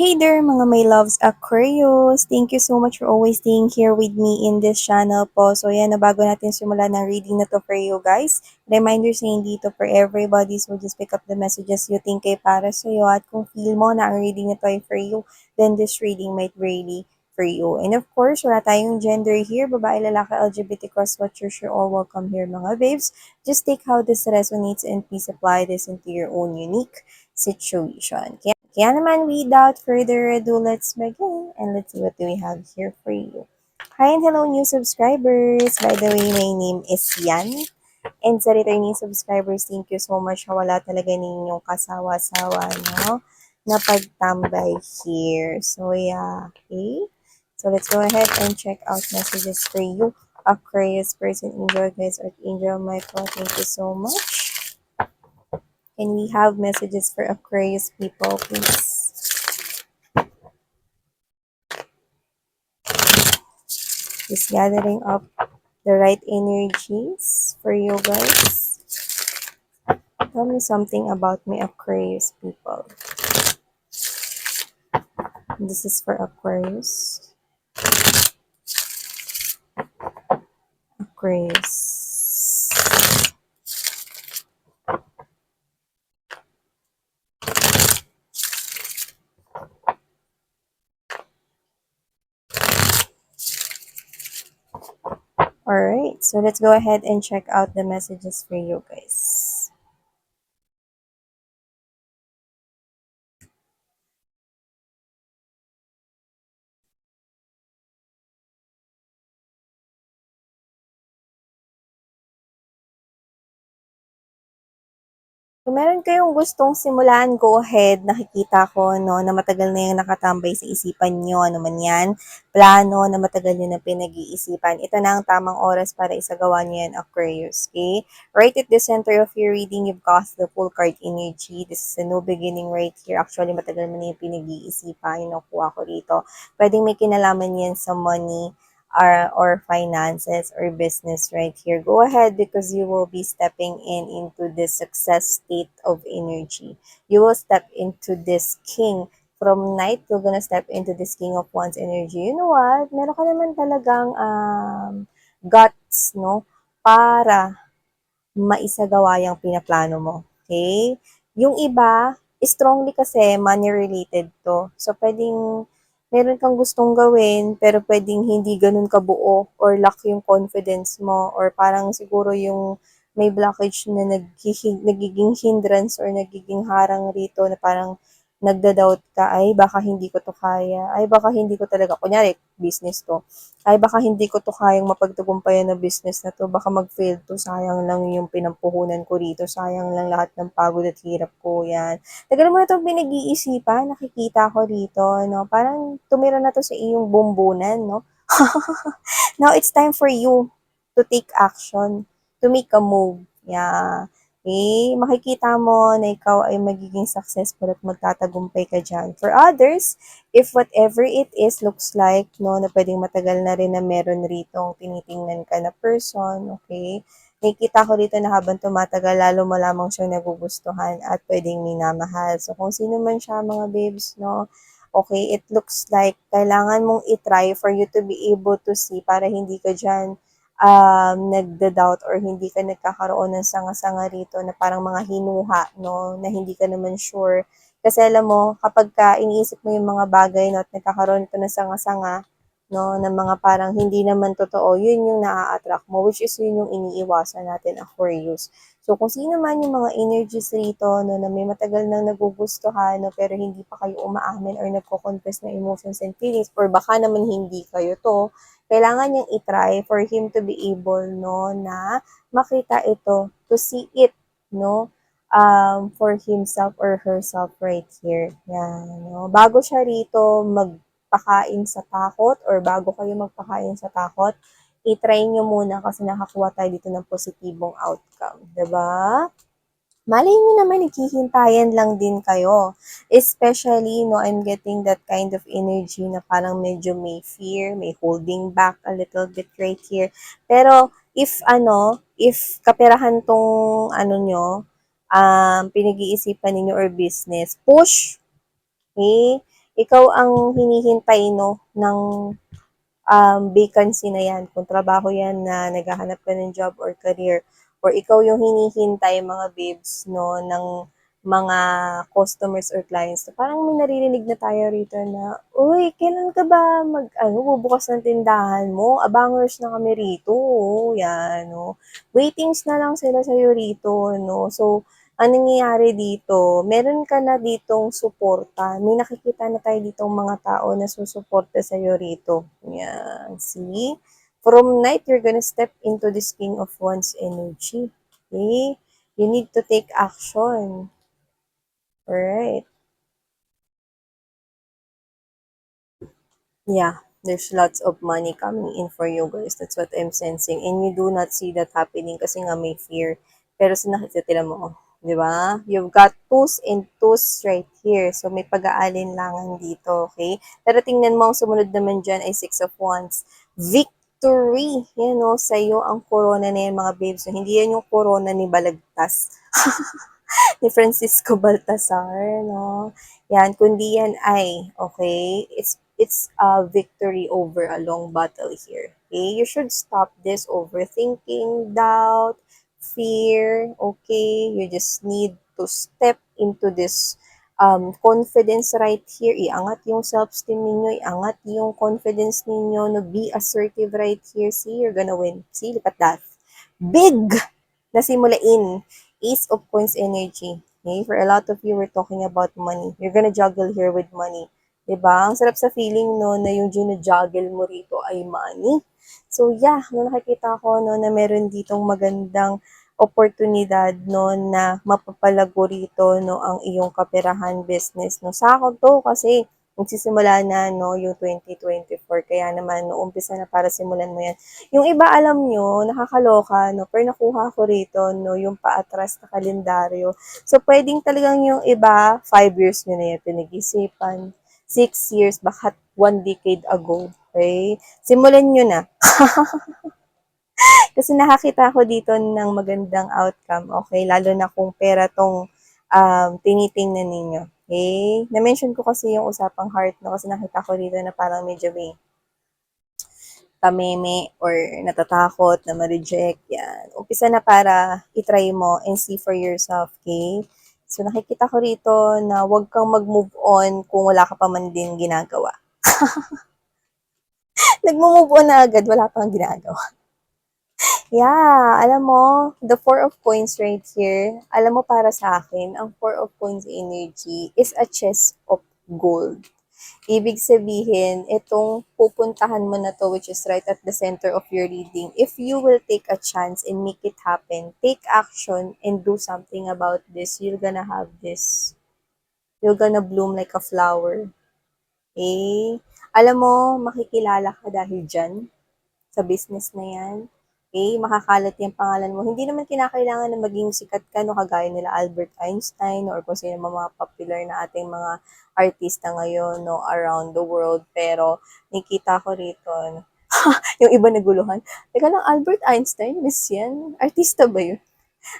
Hey there mga my loves Aquarius! Thank you so much for always staying here with me in this channel po. So yan, bago natin simulan ng reading na to for you guys, reminder sa hindi to for everybody. So just pick up the messages you think ay para sa iyo. At kung feel mo na ang reading na to ay for you, then this reading might really for you. And of course, wala tayong gender here. Babae, lalaki, LGBT, cross-watchers, you're all welcome here mga babes. Just take how this resonates and please apply this into your own unique situation. Kaya naman, without further ado, let's begin and let's see what do we have here for you. Hi and hello new subscribers! By the way, my name is Yan. And sa returning subscribers, thank you so much. Wala talaga ninyong kasawa-sawa, no? Na pagtambay here. So, yeah. Okay? So, let's go ahead and check out messages for you. Aquarius person, Angel guys, Archangel Michael, thank you so much. Can we have messages for Aquarius people, please? Just gathering up the right energies for you guys. Tell me something about my Aquarius people. This is for Aquarius. Aquarius. Alright, so let's go ahead and check out the messages for you guys. Kung meron kayong gustong simulan, go ahead. Nakikita ko no, na matagal na yung nakatambay sa isipan nyo. Ano man yan, plano na matagal nyo na pinag-iisipan. Ito na ang tamang oras para isagawa nyo yan, Aquarius. Okay? Right at the center of your reading, you've got the full card energy. This is a new beginning right here. Actually, matagal mo na yung pinag-iisipan. Yung nakuha ko dito. Pwedeng may kinalaman yan sa money, or finances or business right here. Go ahead because you will be stepping into this success state of energy. You will step into this king. From night, you're gonna step into this king of wands energy. You know what? Meron ka naman talagang guts, no? Para maisagawa yung pinaplano mo. Okay? Yung iba, strongly kasi money-related to. So, pwedeng meron kang gustong gawin, pero pwedeng hindi ganun kabuo or lack yung confidence mo or parang siguro yung may blockage na nagiging hindrance or nagiging harang rito na parang nagda-doubt ka, ay baka hindi ko to kaya, ay baka hindi ko talaga, kunyari, business to, ay baka hindi ko to kayang mapagtagumpayan na business na to, baka mag-fail to, sayang lang yung pinampuhunan ko rito, sayang lang lahat ng pagod at hirap ko, yan. Tagal mo na itong pinag-iisipan, nakikita ko rito, no? Parang tumira na to sa iyong bumbunan, no? Now it's time for you to take action, to make a move. Yeah. Okay, makikita mo na ikaw ay magiging successful at magtatagumpay ka dyan. For others, if whatever it is looks like, no, na pwedeng matagal na rin na meron rito tinitingnan ka na person, okay, nakikita ko dito na habang tumatagal, lalo mo lamang siyang nagugustuhan at pwedeng minamahal. So, kung sino man siya, mga babes, no, okay, it looks like kailangan mong itry for you to be able to see para hindi ka dyan nagda-doubt or hindi ka nagkakaroon ng sanga-sanga rito na parang mga hinuha, no, na hindi ka naman sure. Kasi alam mo, kapag ka iniisip mo yung mga bagay, no, at nagkakaroon ito ng sanga-sanga, no, ng mga parang hindi naman totoo, yun yung naa-attract mo, which is yun yung iniiwasan natin, Aquarius. So, kung sino man yung mga energies rito, no, na may matagal nang nagugustuhan, no, pero hindi pa kayo umaamin or nagko-confess na emotions and feelings, or baka naman hindi kayo to, kailangan niyang itry for him to be able, no, na makita ito, to see it, no, for himself or herself right here. Yan, no. Bago siya rito magpakain sa takot or bago kayo magpakain sa takot, i-try nyo muna kasi nakakuha tayo dito ng positibong outcome. 'Di ba? Malay nyo naman, naghihintayan lang din kayo. Especially, no, I'm getting that kind of energy na parang medyo may fear, may holding back a little bit right here. Pero, if kaperahan tong, pinag-iisipan ninyo or business, push, okay? ikaw ang hinihintay, no, ng vacancy na yan. Kung trabaho yan na naghahanap ka ng job or career, or ikaw yung hinihintay mga babes, no, ng mga customers or clients. So, parang may naririnig na tayo rito na, uy, kailan ka ba bubukas ng tindahan mo? Abangers na kami rito. Oh, yan, no. Waitings na lang sila sa'yo rito, no. So, ang nangyayari dito, meron ka na ditong suporta. May nakikita na tayo ditong mga tao na susuporta sa'yo rito. Yan, see? From night, you're gonna step into this King of Wands energy. Okay? You need to take action. Alright. Yeah, there's lots of money coming in for you guys. That's what I'm sensing. And you do not see that happening kasi nga may fear. Pero sa nakikita mo, di ba? You've got twos and twos right here. So may pag-aalinlangan dito, okay? Pero tingnan mo, ang sumunod naman dyan ay Six of Wands. Victory! Yan o, sa'yo ang corona na yan mga babes. So, hindi yan yung corona ni Balagtas. Ni Francisco Baltasar, no? Yan, kundi yan ay, okay, it's a victory over a long battle here. Okay, you should stop this overthinking, doubt, fear, okay? You just need to step into this confidence right here. Iangat yung self-esteem ninyo, iangat yung confidence ninyo, no? Be assertive right here. See, you're gonna win. See, look at that. Big na simulain. Ace of Coins energy. Okay? For a lot of you, we're talking about money. You're gonna juggle here with money. Diba? Ang sarap sa feeling, no, na yung juggle mo rito ay money. So, yeah, no, nakikita ko, no, na meron ditong magandang oportunidad, no, na mapapalago rito, no, ang iyong kaperahan business, no. Sa akin to, kasi magsisimula na, no, yung 2024. Kaya naman, no, umpisa na para simulan mo yan. Yung iba, alam nyo, nakakaloka, no? Pero nakuha ko rito, no? Yung paatras na kalendaryo. So, pwedeng talagang yung iba, 5 years nyo na yan pinag-isipan. 6 years, baka 1 decade ago. Okay? Simulan nyo na. Kasi nakakita ko dito ng magandang outcome. Okay? Lalo na kung pera tong tinitingnan ninyo. Okay? Na-mention ko kasi yung usapang heart, no? Kasi nakita ko dito na parang medyo may tameme or natatakot na ma-reject, yan. Umpisa na para itry mo and see for yourself, okay? So, nakikita ko rito na huwag kang mag-move on kung wala ka pa man din ginagawa. Nag-move on na agad, wala pang ginagawa. Yeah, alam mo, the Four of Coins right here, alam mo para sa akin, ang Four of Coins energy is a chest of gold. Ibig sabihin, itong pupuntahan mo na to, which is right at the center of your reading, if you will take a chance and make it happen, take action and do something about this, you're gonna have this. You're gonna bloom like a flower. Okay? Alam mo, makikilala ka dahil dyan, sa business na yan. Okay, makakalat yung pangalan mo. Hindi naman kinakailangan na maging sikat ka, no, kagaya nila Albert Einstein or kung sino mga popular na ating mga artista ngayon, no, around the world. Pero, nakita ko rito, no, yung iba naguluhan. Teka lang, Albert Einstein, miss yan? Artista ba yun?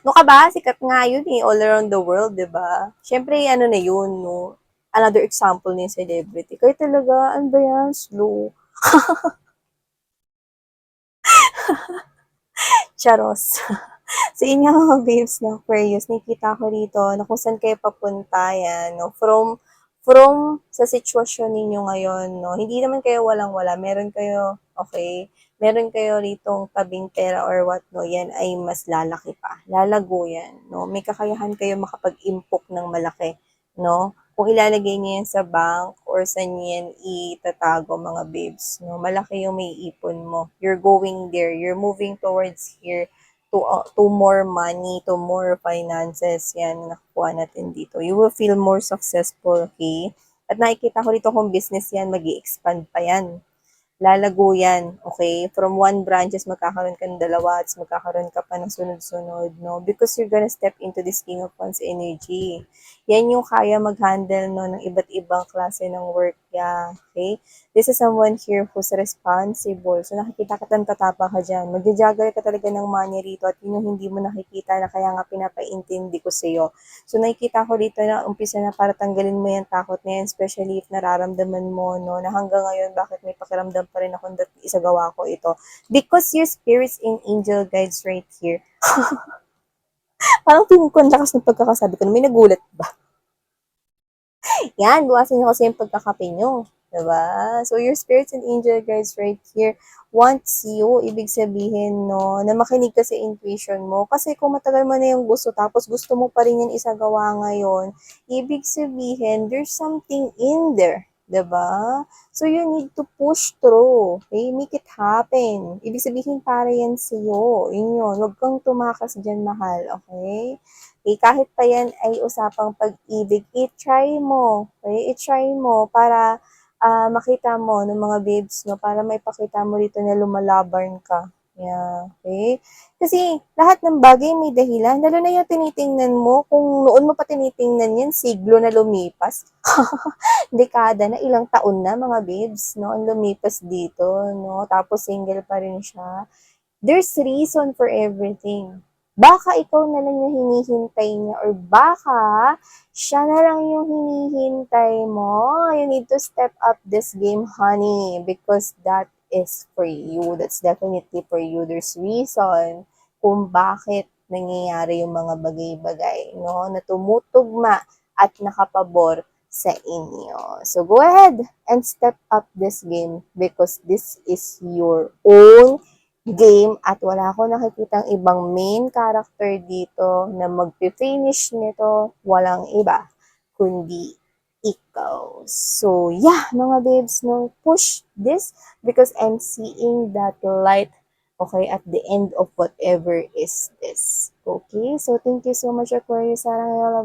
No ka ba? Sikat nga yun eh, all around the world, di ba? Siyempre, ano na yun, no? Another example ni celebrity. Kaya talaga, ano ba yan? Slow. Charos. Sa inyo mga babes na Aquarius, nakikita ko rito na kung saan kayo papunta yan, no? From sa sitwasyon ninyo ngayon, no? Hindi naman kayo walang-wala. Meron kayo, okay? Meron kayo ritong tabing pera or what, no? Yan ay mas lalaki pa. Lalago yan, no? May kakayahan kayo makapag-impok ng malaki, no? Kung ilalagay niyo yan sa bank or sa niyan itatago mga babes, no? Malaki yung may ipon mo. You're going there. You're moving towards here to more money, to more finances. Yan, nakuha natin dito. You will feel more successful, okay? At nakikita ko dito kung business yan, mag expand pa yan. lalago yan, okay? From one branches, magkakaroon ka ng dalawa, at magkakaroon ka pa ng sunod-sunod, no? Because you're gonna step into this King of Wands energy. Yan yung kaya mag-handle, no, ng iba't ibang klase ng work niya, okay? This is someone here who's responsible. So, nakikita ka tatapa ka dyan. Magja-juggle ka talaga ng money rito at yun yung hindi mo nakikita na kaya nga pinapaintindi ko sa'yo. So, nakikita ko dito na umpisa na para tanggalin mo yung takot na yan, especially if nararamdaman mo, no, na hanggang ngayon, bakit may pakiramdam pa rin ako that isagawa ko ito. Because your spirits and angel guides right here. Parang tingin ko ang lakas ng pagkakasabi ko, may nagulat ba? Yan, buwasan nyo kasi yung pagkakape nyo. Diba? So, your spirits and angel guides right here wants you, ibig sabihin, no, na makinig ka sa intuition mo. Kasi kung matagal mo na yung gusto, tapos gusto mo pa rin yan isagawa ngayon, ibig sabihin, there's something in there. Diba? So, you need to push through. Okay? Make it happen. Ibig sabihin, para yan sa'yo. Yun yun. Huwag kang tumakas dyan, mahal. Okay? Kahit pa yan ay usapang pag-ibig, i-try mo. Okay? I-try mo para makita mo ng mga babes, no? Para may pakita mo dito na lumalaban ka. Yeah, okay? Kasi lahat ng bagay may dahilan. Lalo na yung tinitingnan mo, kung noon mo pa tinitingnan yan, siglo na lumipas. Dekada na, ilang taon na mga babes, no? Ang lumipas dito, no? Tapos single pa rin siya. There's reason for everything. Baka ikaw na lang yung hinihintay niya or baka siya na lang yung hinihintay mo. You need to step up this game, honey, because that is for you. That's definitely for you. There's reason kung bakit nangyayari yung mga bagay-bagay, no, na tumutugma at nakapabor sa inyo. So go ahead and step up this game because this is your own game at wala akong nakikitang ibang main character dito na magpi-finish nito, walang iba kundi ikaw. So, yeah, mga babes, no, push this because I'm seeing that light, okay, at the end of whatever is this. Okay, so thank you so much, Aquarius. Sarang, ano